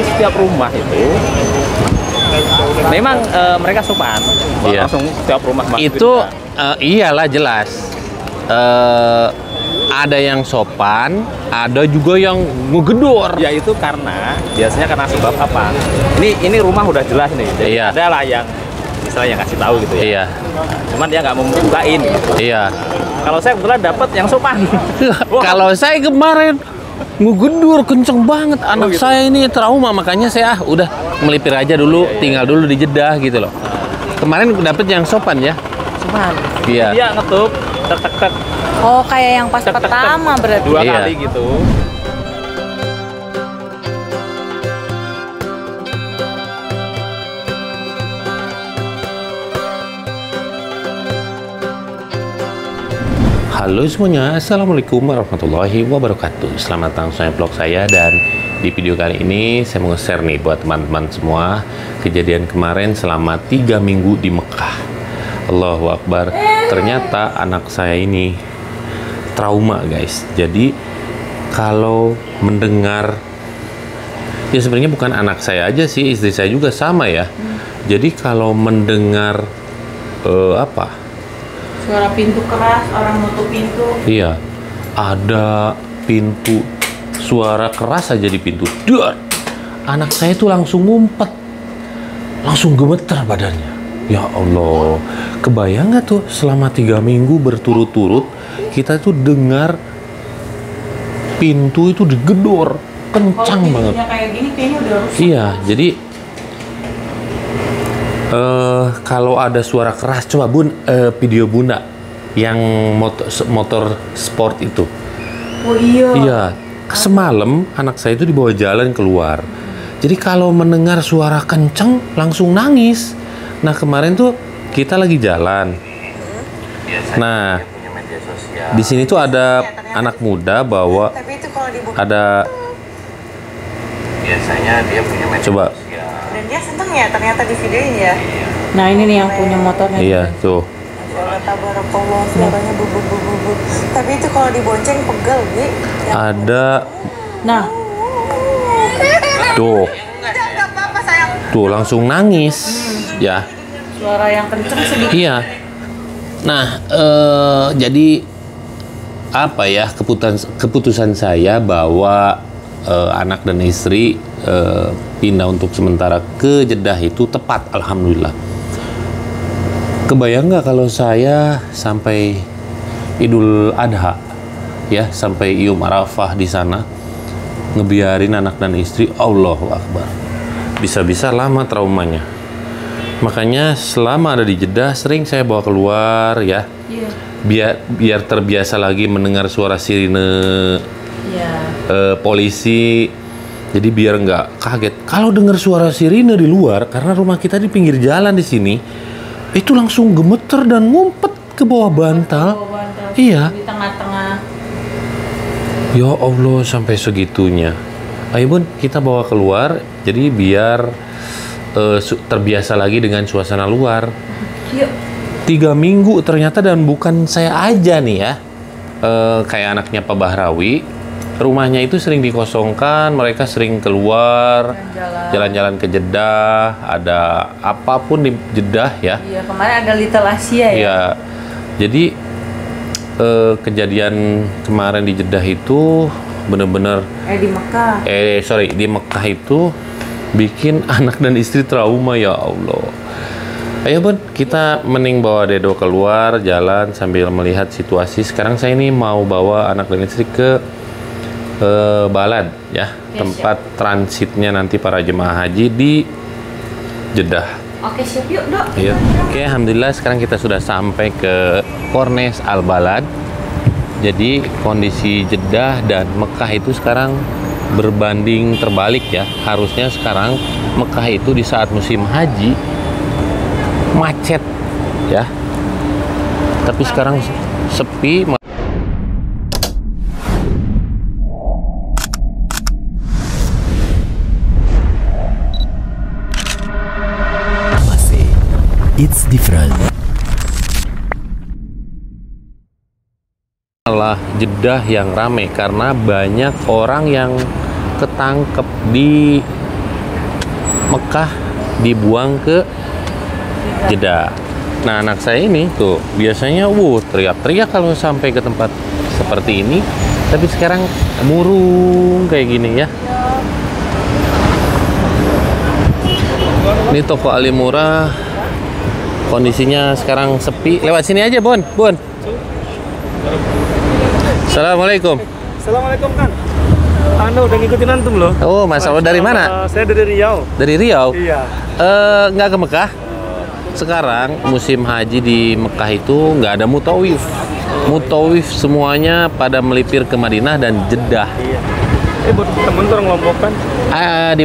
Setiap rumah itu memang mereka sopan. Iya. Langsung setiap rumah masuk Itu iyalah jelas. Ada yang sopan, ada juga yang ngegedor. Ya itu biasanya karena sebab apa? Ini rumah udah jelas nih. Jadi Iya. ada lah yang istilahnya kasih tahu gitu ya. Iya. Cuman dia nggak mau membukain. Iya. Kalau saya kebetulan dapat yang sopan. Wah. Kalau saya kemarin ngegedor kenceng banget, anak gitu. saya ini trauma, makanya saya udah melipir aja dulu, tinggal dulu di Jeddah gitu loh. Kemarin dapet yang sopan ya. Sopan. Iya. Dia ngetuk, tek tek tek. Oh, kayak yang pas Tek, tek, tek. pertama berarti. 2 Iya. kali gitu. Halo semuanya, Assalamualaikum warahmatullahi wabarakatuh. Selamat datang di vlog saya, dan di video kali ini saya mau nge-share nih buat teman-teman semua kejadian kemarin selama 3 minggu di Mekah. Allahu Akbar. Ternyata anak saya ini trauma guys. Jadi kalau mendengar, ya sebenarnya bukan anak saya aja sih, istri saya juga sama ya. Jadi kalau mendengar Suara pintu keras, orang nutup pintu. iya, ada pintu, suara keras aja di pintu. Dar! Anak saya tuh langsung ngumpet, langsung gemeter badannya. Ya Allah, kebayang nggak tuh selama 3 minggu berturut-turut kita tuh dengar pintu itu digedor kencang banget. Kalau kayak gini kayaknya udah rusak. Iya, jadi kalau ada suara keras, coba Bun, video Bunda yang motor sport itu. Oh iya. Iya, semalam anak saya itu dibawa jalan keluar. Jadi kalau mendengar suara kenceng langsung nangis. Nah kemarin tuh kita lagi jalan. Nah di sini tuh ada anak muda bawa, Tapi itu kalau dibuka ada, Biasanya dia punya coba, dan dia seneng ya ternyata di videoin ya. Nah, ini nih yang punya motornya. iya tuh. Tabarakallah, suaranya bubuk. Tapi itu kalau dibonceng pegel, Bi. Ada, Nah, tuh, enggak apa-apa sayang. tuh langsung nangis, ya. Suara yang kenceng sedikit. Iya. Nah, jadi apa ya keputusan saya bahwa anak dan istri pindah untuk sementara ke Jeddah itu tepat, alhamdulillah. Kebayang nggak kalau saya sampai Idul Adha, ya, sampai Yom Arafah di sana ngebiarin anak dan istri, Allahu Akbar. Bisa-bisa lama traumanya. Makanya selama ada di Jeddah sering saya bawa keluar ya. Iya. Biar terbiasa lagi mendengar suara sirine Iya. polisi. Jadi biar nggak kaget. Kalau dengar suara sirine di luar, karena rumah kita di pinggir jalan di sini, itu langsung gemeter dan ngumpet ke bawah bantal. Iya. Di tengah-tengah. Ya Allah, sampai segitunya. Ayo Bun, kita bawa keluar. Jadi biar terbiasa lagi dengan suasana luar. Yuk. 3 minggu ternyata, dan bukan saya aja nih ya. Kayak anaknya Pak Bahrawi, rumahnya itu sering dikosongkan, mereka sering keluar, jalan-jalan ke Jeddah, ada apapun di Jeddah ya. Iya, kemarin ada Little Asia ya. Ya, jadi kejadian kemarin di Jeddah itu bener-bener, Di Mekah. di Mekah itu bikin anak dan istri trauma, ya Allah. Ayo Bun, kita mending bawa Dedo keluar jalan sambil melihat situasi. Sekarang saya ini mau bawa anak dan istri ke Balad ya, tempat transitnya nanti para jemaah haji di Jeddah. Oke, siap yuk, Dok. Iya. Oke, alhamdulillah sekarang kita sudah sampai ke Kornes Al Balad. Jadi kondisi Jeddah dan Mekah itu sekarang berbanding terbalik ya. Harusnya sekarang Mekah itu di saat musim haji macet ya. Tapi sekarang sepi. It's different. Malah Jeddah yang rame karena banyak orang yang ketangkep di Mekah dibuang ke Jeddah. Nah, anak saya ini tuh biasanya teriak-teriak kalau sampai ke tempat seperti ini, tapi sekarang murung kayak gini ya. Ini toko Ali Murah kondisinya sekarang sepi. Lewat sini aja, Bun. Assalamualaikum. Assalamualaikum, kan. Anda udah ngikutin antum loh. Oh, Mas, dari mana? Saya dari Riau. Dari Riau? Iya. Nggak ke Mekah? Sekarang musim haji di Mekah itu nggak ada mutawif. Mutawif semuanya pada melipir ke Madinah dan Jeddah. Iya. Buat temen tuh orang Lombok kan. Di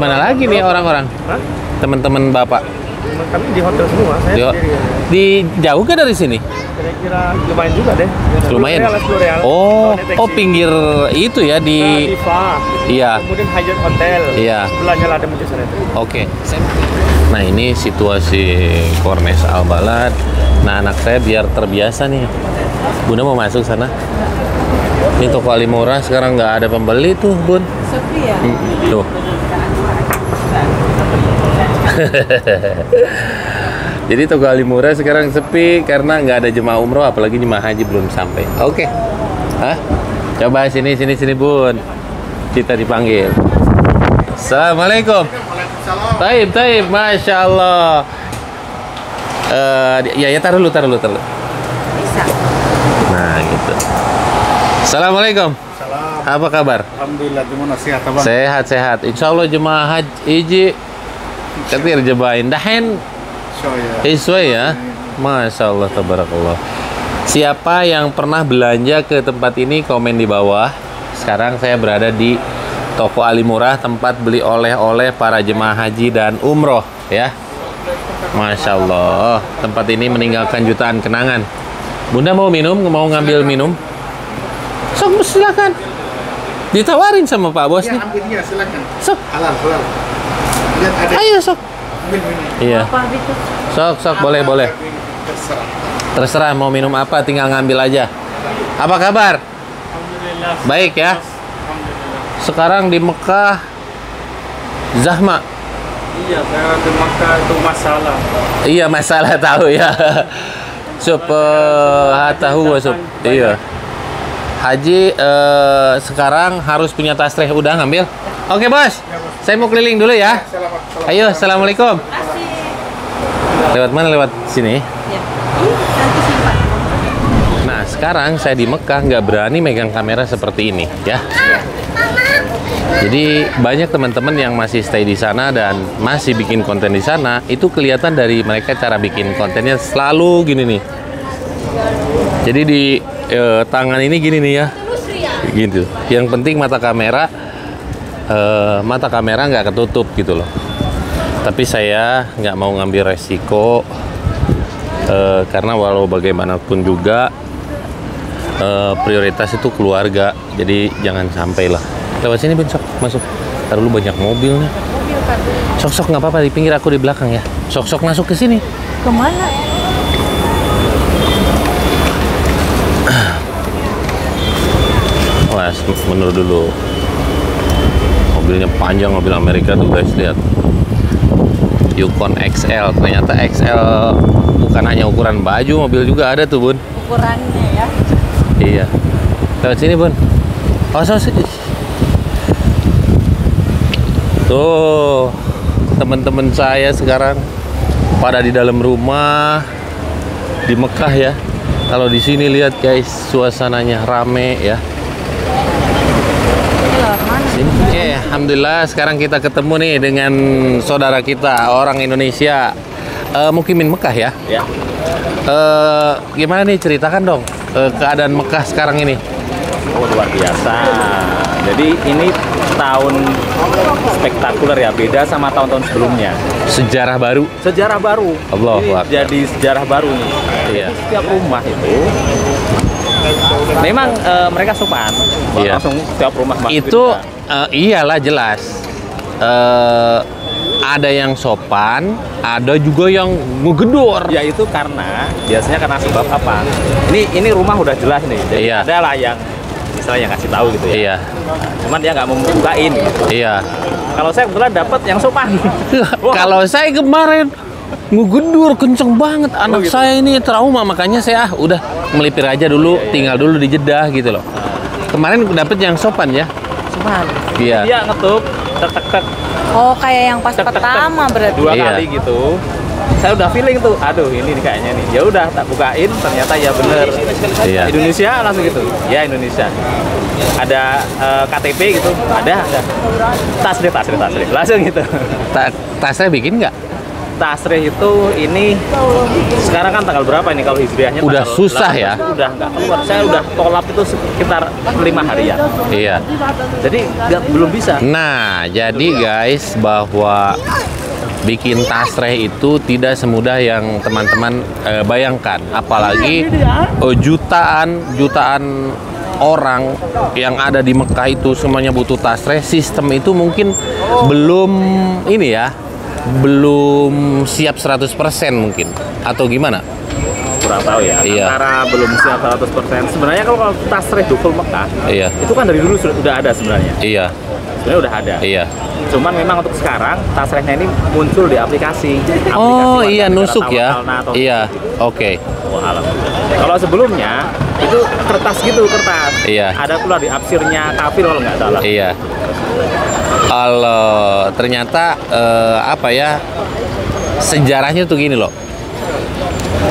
mana lagi nih orang-orang? Hah? Teman-teman Bapak? Kami di hotel semua. Saya sendiri. Di jauh ke dari sini? Kira-kira lumayan juga deh. Lumayan. 10 real. Oh, pinggir itu ya di. Diva. Iya. Kemudian Hyatt Hotel. Iya. Sebelahnya lah ada Masjid sana itu. Oke. Nah, ini situasi Kornes Al Balad. Nah, anak saya biar terbiasa nih. Bunda mau masuk sana? Ini toko Ali Murah sekarang nggak ada pembeli tuh, Bun. Sepi ya? Tuh. Jadi toko Ali Murah sekarang sepi karena nggak ada jemaah umroh, apalagi jemaah haji belum sampai. Oke. Hah? Coba sini, Bun. Kita dipanggil. Assalamualaikum. Taib, Masya Allah. Ya, taruh dulu. Bisa. Nah, gitu. Assalamualaikum. Salam. Apa kabar? Alhamdulillah, gimana sehat, Abang? Sehat. Insya Allah jemaah haji ketir jebain dahen iswe ya. Masya Allah, tabarakallah. Siapa yang pernah belanja ke tempat ini komen di bawah. Sekarang saya berada di toko Ali Murah, tempat beli oleh-oleh para jemaah haji dan umroh ya. Masya Allah, tempat ini meninggalkan jutaan kenangan. Bunda mau minum? Mau ngambil minum? Sok, silakan. Ditawarin sama Pak Bos nih. Iya, silakan. Sok. Halal. Lihat ada. Ayo sok. Iya. Apa itu? Sok, boleh. Terserah mau minum apa, tinggal ngambil aja. Apa kabar? Alhamdulillah. Baik ya. Sekarang di Mekah zahma. Iya, saya di Makkah itu masalah. Iya, masalah tahu ya. Sup tahu sup. Iya. Haji sekarang harus punya tasreh. Udah ngambil? Oke, Bos. Saya mau keliling dulu ya. Ayo, assalamualaikum. Lewat mana? Lewat sini. Ya. Nanti simpan. Nah, sekarang saya di Mekah nggak berani megang kamera seperti ini ya. Jadi banyak teman-teman yang masih stay di sana dan masih bikin konten di sana, itu kelihatan dari mereka cara bikin kontennya selalu gini nih. Jadi di tangan ini gini nih ya, gitu. Yang penting mata kamera nggak ketutup gitu loh. Tapi saya nggak mau ngambil resiko karena walau bagaimanapun juga prioritas itu keluarga. Jadi jangan sampai lah. Lewat sini, Bun, sok masuk. Ntar dulu banyak mobil nih. Sok nggak apa-apa, di pinggir, aku di belakang ya. Sok masuk ke sini. Kemana? Mas, menurut dulu. Mobilnya panjang, mobil Amerika tuh guys, lihat. Yukon XL, ternyata XL bukan hanya ukuran baju, mobil juga ada tuh, Bun. Ukurannya ya. Iya. Lewat sini, Bun. Oh, tuh, teman-teman saya sekarang pada di dalam rumah di Mekah ya. Kalau di sini lihat guys, suasananya rame ya. Oke, alhamdulillah sekarang kita ketemu nih dengan saudara kita orang Indonesia, mukimin Mekah ya. Ya. Gimana nih, ceritakan dong keadaan Mekah sekarang ini. Oh, luar biasa. Jadi ini tahun spektakuler ya, beda sama tahun-tahun sebelumnya. Sejarah baru. Sejarah baru. Allahu Ini Akbar. jadi sejarah baru nih. Iya. Jadi setiap rumah itu memang mereka sopan. Iya. Langsung setiap rumah masukin Itu ke- iyalah jelas. Ada yang sopan, ada juga yang ngegedor. Ya itu biasanya karena sebab apa? Ini rumah udah jelas nih. Jadi Iya. ada lah yang misalnya yang kasih tahu gitu ya. Iya, Cuman dia nggak mau membukain gitu. iya. Kalau saya kebetulan dapat yang sopan. Kalau saya kemarin ngegendur kenceng banget, anak gitu? saya ini trauma, makanya saya udah melipir aja dulu, tinggal dulu di Jeddah gitu loh. Kemarin dapet yang sopan ya. Sopan. Iya. Dia ngetuk, tek tek tek. Oh, kayak yang pas Tek, tek, tek. pertama berarti. 2 Iya. kali gitu. Saya udah feeling tuh, aduh ini nih kayaknya nih. Ya udah tak bukain, ternyata ya bener. Iya. Indonesia langsung gitu. Ya Indonesia. Ada KTP gitu, ada. Tasrif langsung gitu. Tasnya bikin nggak? Tasrih itu ini sekarang kan tanggal berapa ini kalau hijriahnya? Udah tanggal susah 18, ya? Udah nggak keluar. Saya udah tolak itu sekitar 5 harian. Iya. Jadi belum bisa. Nah, jadi guys, bahwa bikin tasreh itu tidak semudah yang teman-teman bayangkan. Apalagi jutaan orang yang ada di Mekah itu semuanya butuh tasreh. Sistem itu mungkin belum ini ya, belum siap 100% mungkin, atau gimana? Kurang tahu ya. Iya. Antara belum siap 100%. Sebenarnya kalau tasrih dukul Mekah, Iya. itu kan dari dulu sudah ada sebenarnya. Iya. Sebenarnya udah ada. Iya. Cuman memang untuk sekarang tasrehnya ini muncul di aplikasi. Oh Warga iya, negara nusuk ya. Tawakkalna atau Iya. Oke. Wallahualam. Kalau sebelumnya itu kertas gitu, kertas. Iya. Ada pula di Absirnya Kafir kalau nggak salah. Iya. Kalau ternyata apa ya, sejarahnya tuh gini loh.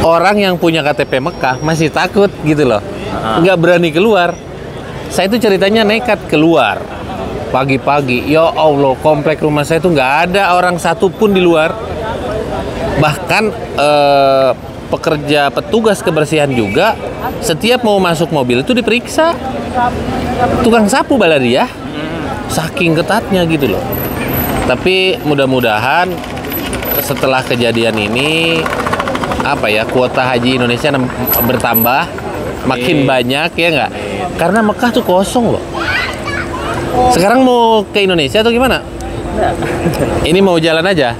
Orang yang punya KTP Mekah masih takut gitu loh, nggak berani keluar. Saya itu ceritanya nekat keluar pagi-pagi. Ya Allah, komplek rumah saya tuh nggak ada orang satu pun di luar. Bahkan pekerja petugas kebersihan juga setiap mau masuk mobil itu diperiksa. Tukang sapu Baladiyah, saking ketatnya gitu loh. Tapi mudah-mudahan setelah kejadian ini apa ya, kuota haji Indonesia bertambah makin banyak ya nggak? Karena Mekah tuh kosong loh. Sekarang mau ke Indonesia atau gimana? Ini mau jalan aja.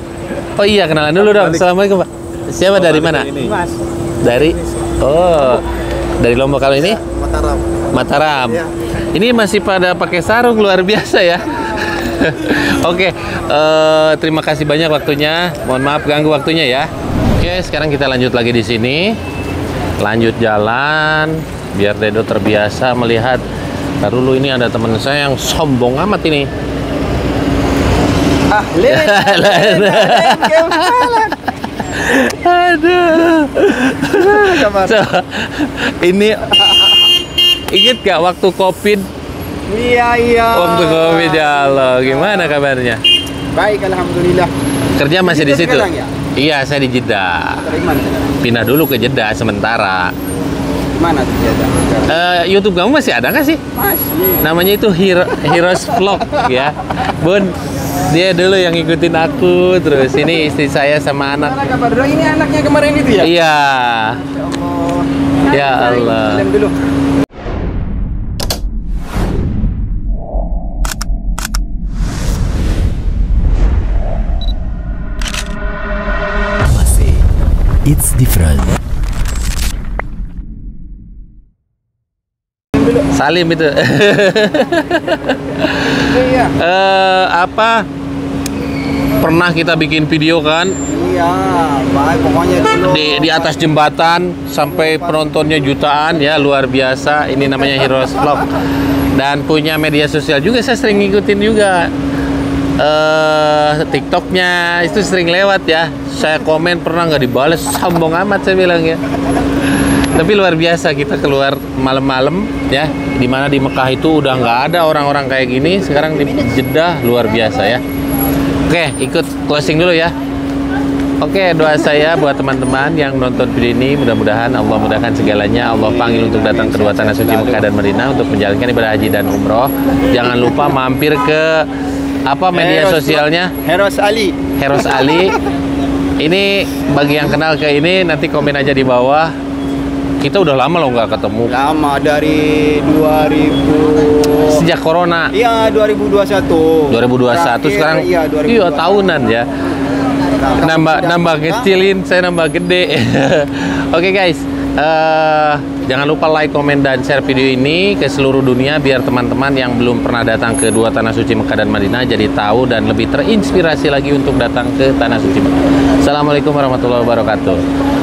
Oh iya, kenalan dulu dong. Assalamualaikum Pak. Siapa dari mana? Dari dari Lombok. Kalau ini? Mataram. Ini masih pada pakai sarung, luar biasa ya. Oke, terima kasih banyak waktunya. Mohon maaf ganggu waktunya ya. Oke, sekarang kita lanjut lagi di sini. Lanjut jalan biar Dedo terbiasa melihat. Ntar dulu, ini ada teman saya yang sombong amat ini. Aduh. So, ini ingat gak waktu COVID? Iya. Waktu COVID ya Allah, gimana kabarnya? Baik, alhamdulillah. Kerja masih di Jeddah situ? sekarang ya? Iya, saya di Jeddah. Dari mana sekarang? Pindah dulu ke Jeddah sementara. Mana tuh dia? YouTube kamu masih ada nggak sih? Masih. Namanya itu Heroes Vlog ya. Bun, dia dulu yang ngikutin aku. Terus ini istri saya sama anak. Mana kabar dong? Ini anaknya kemarin itu ya? Iya. Ya Allah. Salam dulu. Masih It's Different. Salim itu. Iya. Apa? Pernah kita bikin video kan Iya, baik pokoknya dulu. di atas jembatan sampai penontonnya jutaan ya, luar biasa. Ini namanya Heroes Vlog. Dan punya media sosial juga, saya sering ngikutin juga. TikToknya itu sering lewat ya. Saya komen pernah nggak dibales, sombong amat saya bilang ya. Tapi luar biasa, kita keluar malam-malam ya, dimana di Mekah itu udah nggak ada orang-orang kayak gini. Sekarang di Jeddah luar biasa ya. Oke, ikut closing dulu ya. Oke, doa saya buat teman-teman yang nonton video ini, mudah-mudahan Allah mudahkan segalanya. Allah panggil untuk datang ke dua tanah suci Mekah dan Madinah untuk menjalankan ibadah haji dan umroh. Jangan lupa mampir ke apa media sosialnya? Heroes Ali. Heroes Ali. Ini bagi yang kenal ke ini, nanti komen aja di bawah. Kita udah lama loh nggak ketemu. Lama, dari 2000. Sejak corona. Iya, 2021. 2021 sekarang. Iya, 2021. Iya, tahunan ya. Nambah kecilin, saya nambah gede. Oke guys, Jangan lupa like, komen, dan share video ini ke seluruh dunia biar teman-teman yang belum pernah datang ke dua tanah suci Mekah dan Madinah jadi tahu dan lebih terinspirasi lagi untuk datang ke tanah suci Mekah. Assalamualaikum warahmatullahi wabarakatuh.